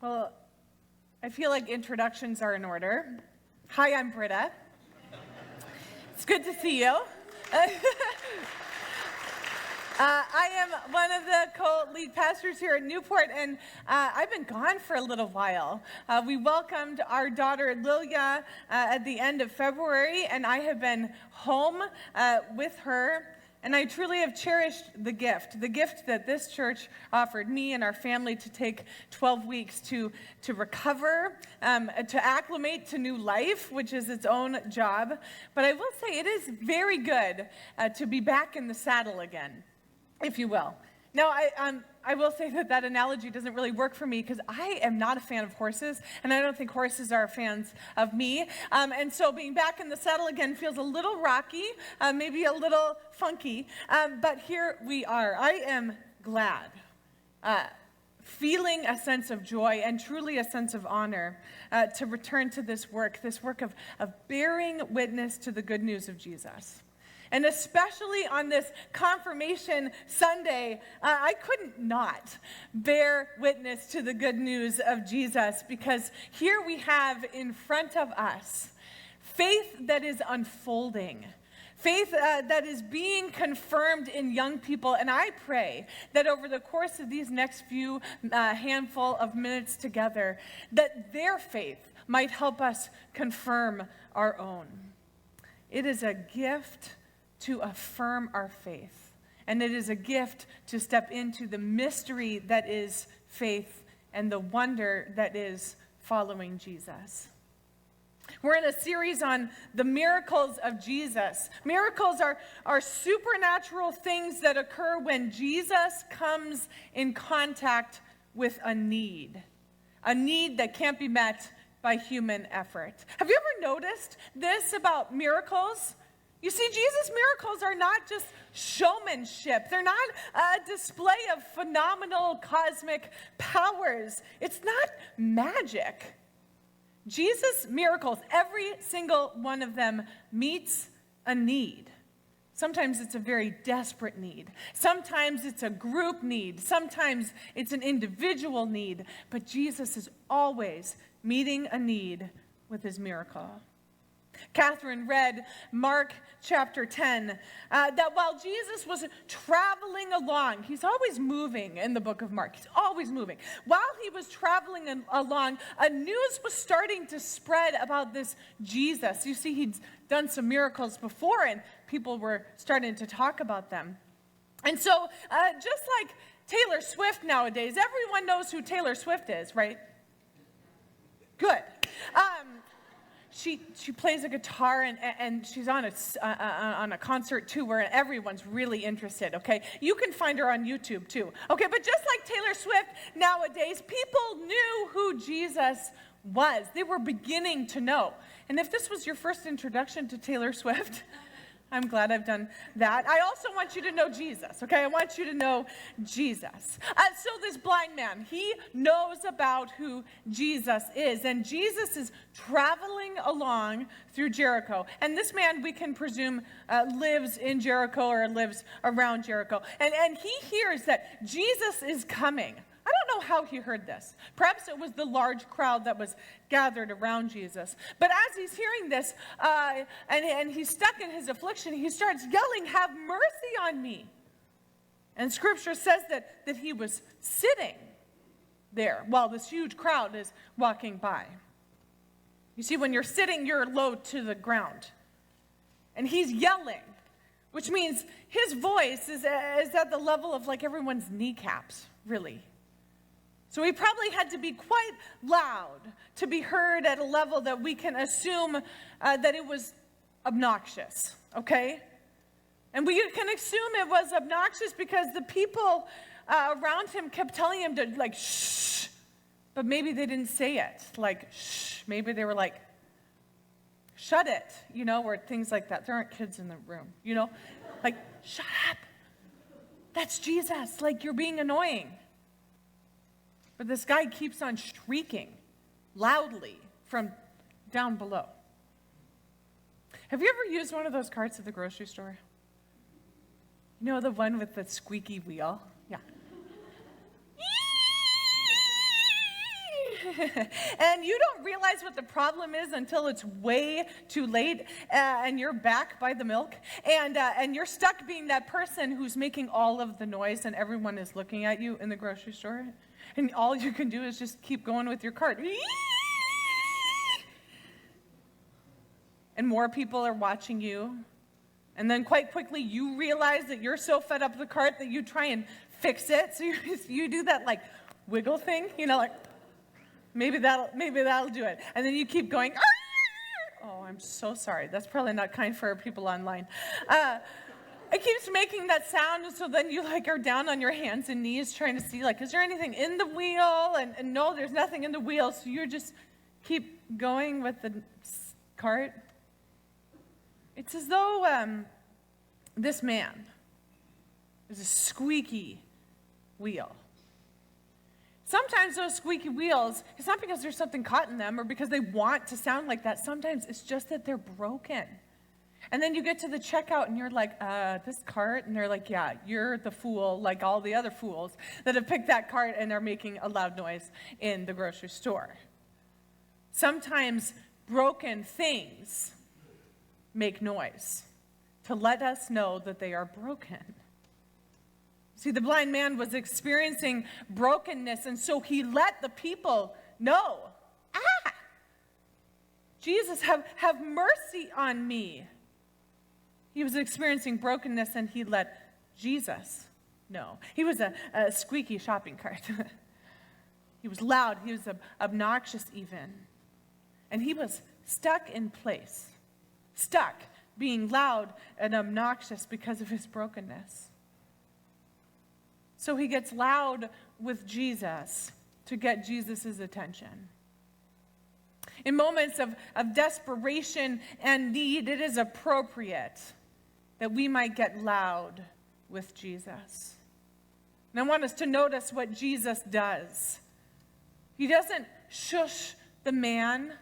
Well, I feel like introductions are in order. Hi, I'm Britta. It's good to see you. I am one of the co-lead pastors here at Newport, and I've been gone for a little while. We welcomed our daughter Lilia at the end of February, and I have been home with her. And I truly have cherished the gift that this church offered me and our family to take 12 weeks to recover, to acclimate to new life, which is its own job. But I will say it is very good to be back in the saddle again, if you will. Now, I will say that analogy doesn't really work for me because I am not a fan of horses, and I don't think horses are fans of me. And so being back in the saddle again feels a little rocky, maybe a little funky, but here we are. I am glad, feeling a sense of joy and truly a sense of honor to return to this work of bearing witness to the good news of Jesus. And especially on this Confirmation Sunday, I couldn't not bear witness to the good news of Jesus, because here we have in front of us faith that is unfolding, faith that is being confirmed in young people. And I pray that over the course of these next few handful of minutes together, that their faith might help us confirm our own. It is a gift to affirm our faith. And it is a gift to step into the mystery that is faith and the wonder that is following Jesus. We're in a series on the miracles of Jesus. Miracles are supernatural things that occur when Jesus comes in contact with a need that can't be met by human effort. Have you ever noticed this about miracles? You see, Jesus' miracles are not just showmanship. They're not a display of phenomenal cosmic powers. It's not magic. Jesus' miracles, every single one of them, meets a need. Sometimes it's a very desperate need. Sometimes it's a group need. Sometimes it's an individual need. But Jesus is always meeting a need with his miracle. Catherine read Mark chapter 10, that while Jesus was traveling along, he's always moving in the book of Mark, he's always moving. While he was traveling along, a news was starting to spread about this Jesus. You see, he'd done some miracles before, and people were starting to talk about them. And so, just like Taylor Swift nowadays, everyone knows who Taylor Swift is, right? Good. She plays a guitar, and she's on a concert tour, and everyone's really interested, okay? You can find her on YouTube too, okay? But just like Taylor Swift nowadays, people knew who Jesus was. They were beginning to know. And if this was your first introduction to Taylor Swift, I'm glad I've done that. I also want you to know Jesus, okay? I want you to know Jesus. So this blind man, he knows about who Jesus is. And Jesus is traveling along through Jericho. And this man, we can presume, lives in Jericho or lives around Jericho. And he hears that Jesus is coming. I don't know how he heard this. Perhaps it was the large crowd that was gathered around Jesus. But as he's hearing this, and he's stuck in his affliction, he starts yelling, "Have mercy on me." And Scripture says that he was sitting there while this huge crowd is walking by. You see, when you're sitting, you're low to the ground. And he's yelling, which means his voice is at the level of like everyone's kneecaps, really. So he probably had to be quite loud to be heard at a level that we can assume that it was obnoxious, okay? And we can assume it was obnoxious because the people around him kept telling him to, like, shh, but maybe they didn't say it, like, shh. Maybe they were like, shut it, or things like that. There aren't kids in the room, like, shut up. That's Jesus, like, you're being annoying. But this guy keeps on shrieking loudly from down below. Have you ever used one of those carts at the grocery store? The one with the squeaky wheel? Yeah. And you don't realize what the problem is until it's way too late, and you're back by the milk, and you're stuck being that person who's making all of the noise, and everyone is looking at you in the grocery store, and all you can do is just keep going with your cart. And more people are watching you. And then quite quickly, you realize that you're so fed up with the cart that you try and fix it. So you do that like wiggle thing, like maybe that'll do it. And then you keep going. Oh, I'm so sorry. That's probably not kind for people online. It keeps making that sound, and so then you are down on your hands and knees trying to see is there anything in the wheel? And no, there's nothing in the wheel. So you just keep going with the cart. It's as though this man is a squeaky wheel. Sometimes those squeaky wheels, it's not because there's something caught in them or because they want to sound like that. Sometimes it's just that they're broken. And then you get to the checkout and you're like, this cart? And they're like, yeah, you're the fool like all the other fools that have picked that cart and are making a loud noise in the grocery store. Sometimes broken things make noise to let us know that they are broken. See, the blind man was experiencing brokenness, and so he let the people know, Jesus, have mercy on me. He was experiencing brokenness, and he let Jesus know. He was a squeaky shopping cart. He was loud. He was obnoxious even. And he was stuck in place. Stuck being loud and obnoxious because of his brokenness. So he gets loud with Jesus to get Jesus' attention. In moments of desperation and need, it is appropriate that we might get loud with Jesus. And I want us to notice what Jesus does. He doesn't shush the man.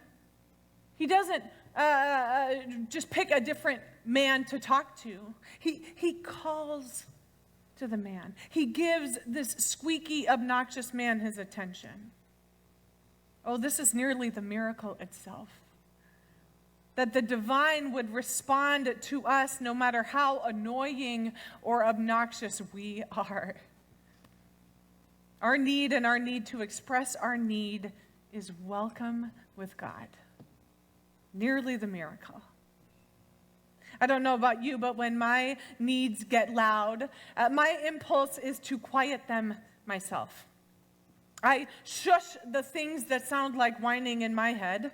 He doesn't just pick a different man to talk to. He calls to the man. He gives this squeaky, obnoxious man his attention. Oh, this is nearly the miracle itself. That the divine would respond to us no matter how annoying or obnoxious we are. Our need and our need to express our need is welcome with God. Nearly the miracle. I don't know about you, but when my needs get loud, my impulse is to quiet them myself. I shush the things that sound like whining in my head,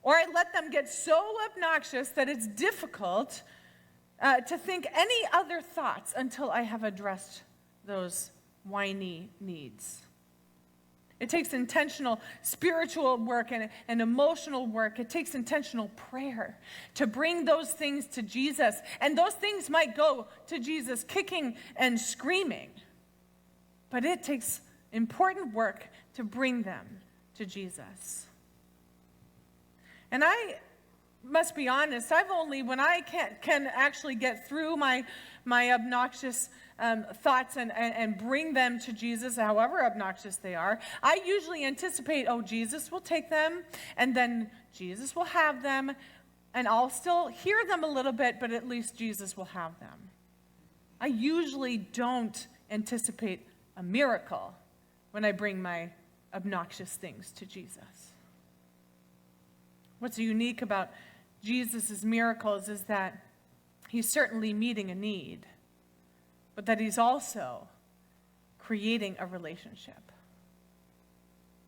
or I let them get so obnoxious that it's difficult to think any other thoughts until I have addressed those whiny needs. It takes intentional spiritual work and emotional work. It takes intentional prayer to bring those things to Jesus. And those things might go to Jesus kicking and screaming. But it takes important work to bring them to Jesus. And I must be honest, when I can actually get through my obnoxious thoughts and bring them to Jesus, however obnoxious they are, I usually anticipate, Jesus will take them, and then Jesus will have them, and I'll still hear them a little bit, but at least Jesus will have them. I usually don't anticipate a miracle when I bring my obnoxious things to Jesus. What's unique about Jesus' miracles is that he's certainly meeting a need, but that he's also creating a relationship.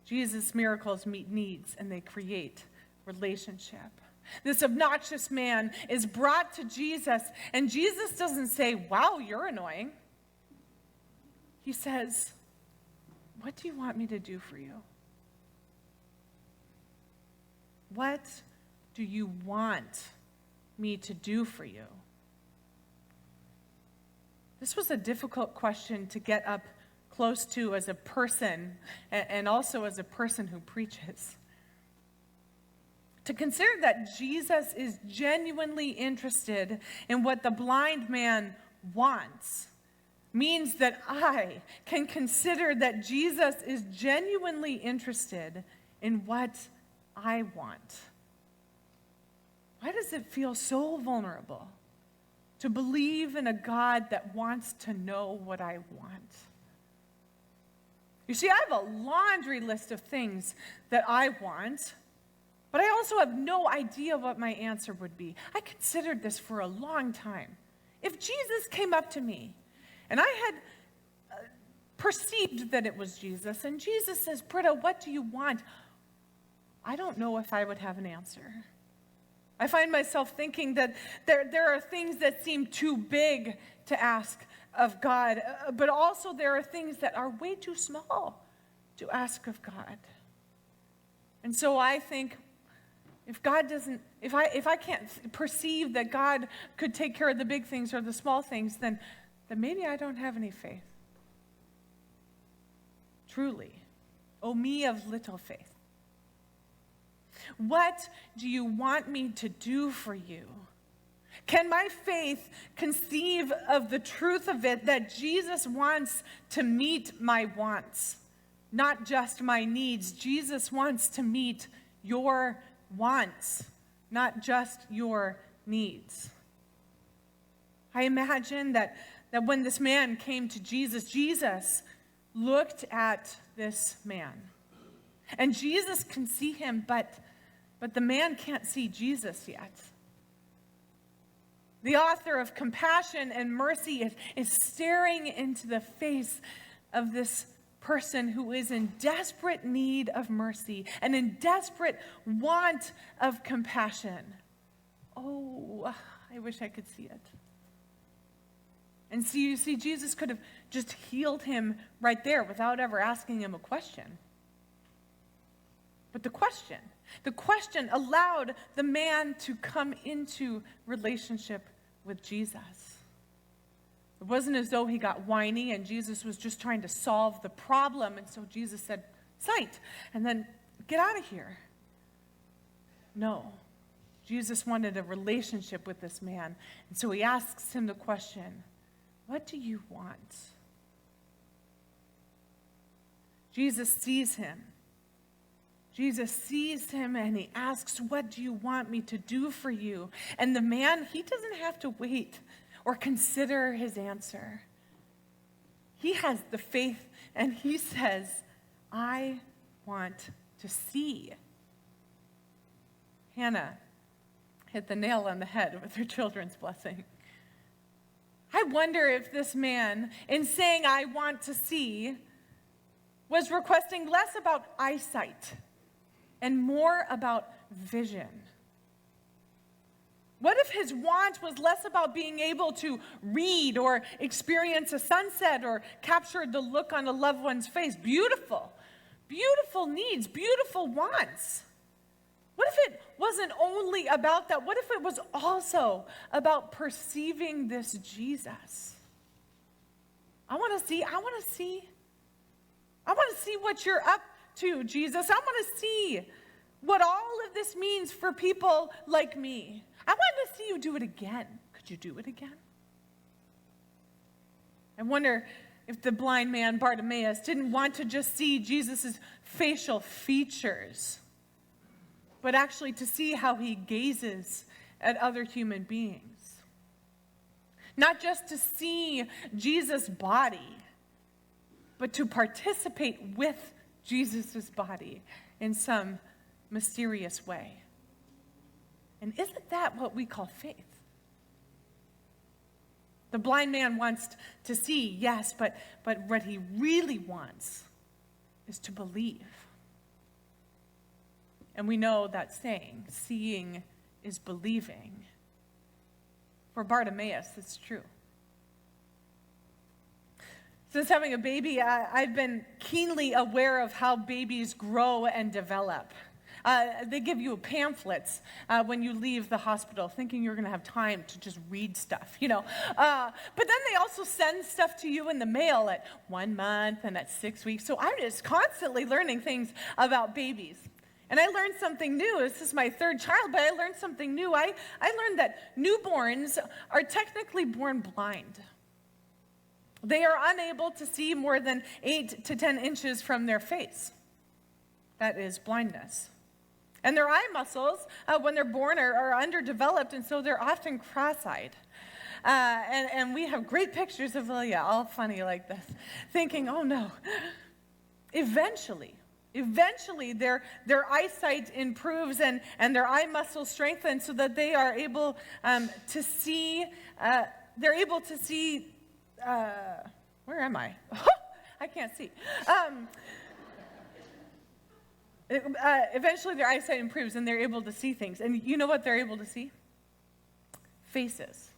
Jesus' miracles meet needs and they create relationship. This obnoxious man is brought to Jesus, and Jesus doesn't say, "Wow, you're annoying." He says, "What do you want me to do for you? What do you want me to do for you?" This was a difficult question to get up close to as a person, and also as a person who preaches. To consider that Jesus is genuinely interested in what the blind man wants means that I can consider that Jesus is genuinely interested in what I want? Why does it feel so vulnerable to believe in a God that wants to know what I want? You see, I have a laundry list of things that I want, but I also have no idea what my answer would be. I considered this for a long time. If Jesus came up to me and I had perceived that it was Jesus, and Jesus says, Britta, what do you want? I don't know if I would have an answer. I find myself thinking that there are things that seem too big to ask of God, but also there are things that are way too small to ask of God. And so I think, if I can't perceive that God could take care of the big things or the small things, then maybe I don't have any faith. Truly, O me of little faith. What do you want me to do for you? Can my faith conceive of the truth of it that Jesus wants to meet my wants, not just my needs? Jesus wants to meet your wants, not just your needs. I imagine that when this man came to Jesus, Jesus looked at this man. And Jesus can see him, but the man can't see Jesus yet. The author of compassion and mercy is staring into the face of this person who is in desperate need of mercy and in desperate want of compassion. Oh, I wish I could see it. And so you see, Jesus could have just healed him right there without ever asking him a question. But the question allowed the man to come into relationship with Jesus. It wasn't as though he got whiny and Jesus was just trying to solve the problem. And so Jesus said, sight, and then get out of here. No, Jesus wanted a relationship with this man. And so he asks him the question, what do you want? Jesus sees him. Jesus sees him and he asks, what do you want me to do for you? And the man, he doesn't have to wait or consider his answer. He has the faith and he says, I want to see. Hannah hit the nail on the head with her children's blessing. I wonder if this man, in saying I want to see, was requesting less about eyesight and more about vision. What if his want was less about being able to read or experience a sunset or capture the look on a loved one's face? Beautiful, beautiful needs, beautiful wants. What if it wasn't only about that? What if it was also about perceiving this Jesus? I want to see what you're up to, Jesus. I want to see what all of this means for people like me. I want to see you do it again. Could you do it again? I wonder if the blind man Bartimaeus didn't want to just see Jesus' facial features, but actually to see how he gazes at other human beings. Not just to see Jesus' body, but to participate with Jesus' body in some mysterious way. And isn't that what we call faith? The blind man wants to see, yes, but what he really wants is to believe. And we know that saying, seeing is believing. For Bartimaeus, it's true. Since having a baby, I've been keenly aware of how babies grow and develop. They give you pamphlets when you leave the hospital, thinking you're going to have time to just read stuff, you know. But then they also send stuff to you in the mail at 1 month and at 6 weeks. So I'm just constantly learning things about babies. And I learned something new. This is my third child, but I learned something new. I learned that newborns are technically born blind. They are unable to see more than 8 to 10 inches from their face. that is blindness. And their eye muscles, when they're born, are underdeveloped, and so they're often cross-eyed. And we have great pictures of Lilia, all funny like this, thinking, oh no. Eventually their eyesight improves and their eye muscles strengthen so that they are able to see, where am I? I can't see. Eventually their eyesight improves and they're able to see things. And you know what they're able to see? Faces.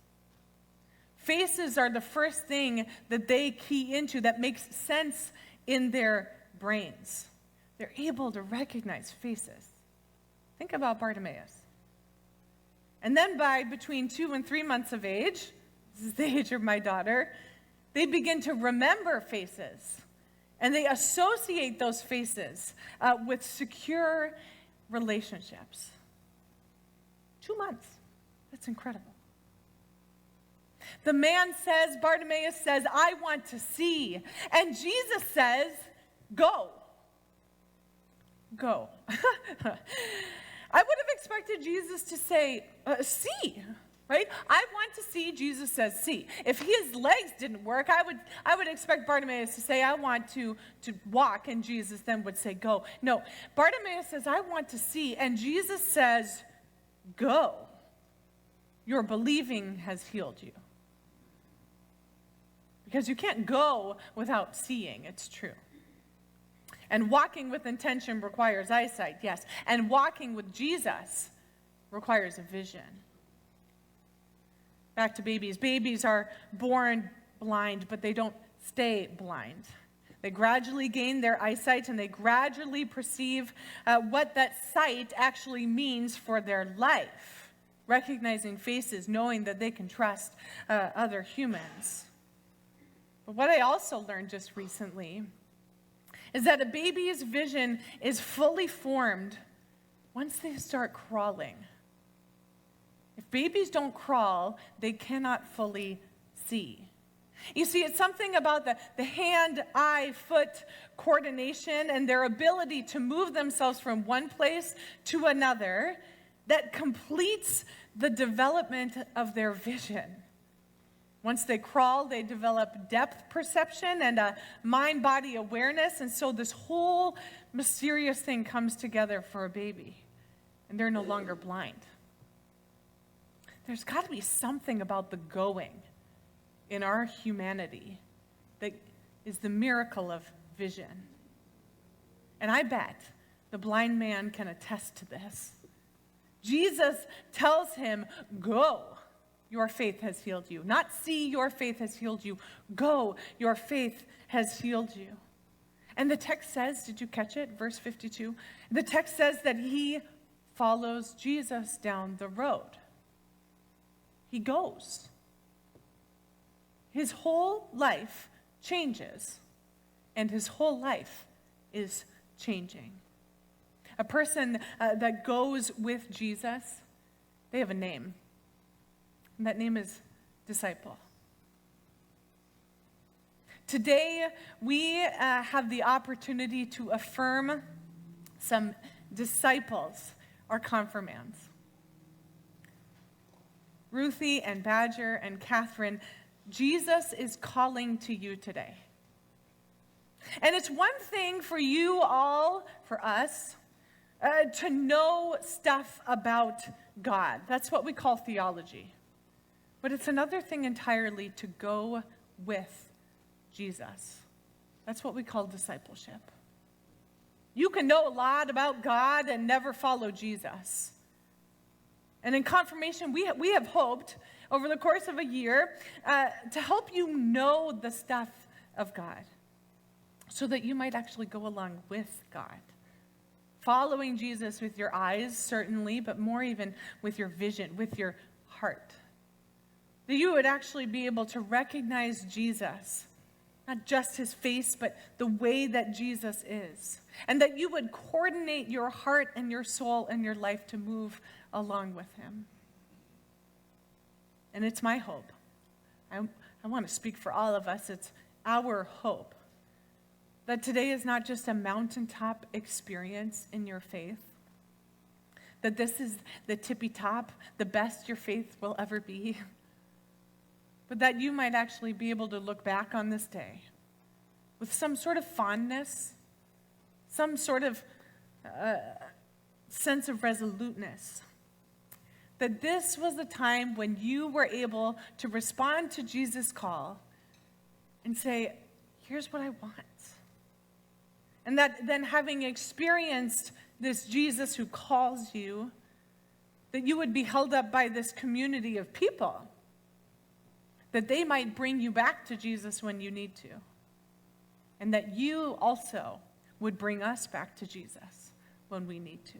Faces are the first thing that they key into that makes sense in their brains. They're able to recognize faces. Think about Bartimaeus. And then by between 2 and 3 months of age, this is the age of my daughter, they begin to remember faces. And they associate those faces with secure relationships. 2 months. That's incredible. The man says, Bartimaeus says, I want to see. And Jesus says, go. Go. I would have expected Jesus to say, see. Right? I want to see, Jesus says, see. If his legs didn't work, I would expect Bartimaeus to say, I want to walk, and Jesus then would say, go. No, Bartimaeus says, I want to see, and Jesus says, go. Your believing has healed you. Because you can't go without seeing, it's true. And walking with intention requires eyesight, yes. And walking with Jesus requires a vision. Back to babies. Babies are born blind, but they don't stay blind. They gradually gain their eyesight and they gradually perceive what that sight actually means for their life, recognizing faces, knowing that they can trust other humans. But what I also learned just recently is that a baby's vision is fully formed once they start crawling. If babies don't crawl, they cannot fully see. You see, it's something about the hand-eye-foot coordination and their ability to move themselves from one place to another that completes the development of their vision. Once they crawl, they develop depth perception and a mind-body awareness, and so this whole mysterious thing comes together for a baby, and they're no longer blind. There's got to be something about the going in our humanity that is the miracle of vision. And I bet the blind man can attest to this. Jesus tells him, go, your faith has healed you. Not see, your faith has healed you. Go, your faith has healed you. And the text says, did you catch it? Verse 52. The text says that he follows Jesus down the road. He goes. His whole life changes, and his whole life is changing. A person that goes with Jesus, they have a name, and that name is disciple. Today, we have the opportunity to affirm some disciples or confirmands. Ruthie and Badger and Catherine, Jesus is calling to you today. And it's one thing for you all, for us, to know stuff about God. That's what we call theology. But it's another thing entirely to go with Jesus. That's what we call discipleship. You can know a lot about God and never follow Jesus. And in confirmation, we have hoped over the course of a year to help you know the stuff of God so that you might actually go along with God. Following Jesus with your eyes, certainly, but more even with your vision, with your heart. That you would actually be able to recognize Jesus, not just his face, but the way that Jesus is. And that you would coordinate your heart and your soul and your life to move along with him. And it's my hope. I want to speak for all of us. It's our hope That today is not just a mountaintop experience in your faith, that this is the tippy top, the best your faith will ever be, but that you might actually be able to look back on this day with some sort of fondness, some sort of sense of resoluteness. That this was the time when you were able to respond to Jesus' call and say, here's what I want. And that then, having experienced this Jesus who calls you, that you would be held up by this community of people, that they might bring you back to Jesus when you need to, and that you also would bring us back to Jesus when we need to.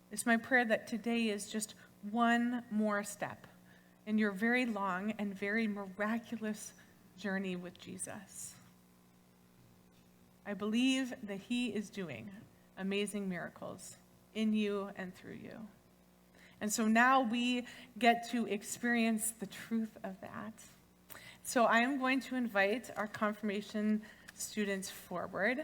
It's my prayer that today is just one more step in your very long and very miraculous journey with Jesus. I believe that he is doing amazing miracles in you and through you. And so now we get to experience the truth of that. So I am going to invite our confirmation students forward.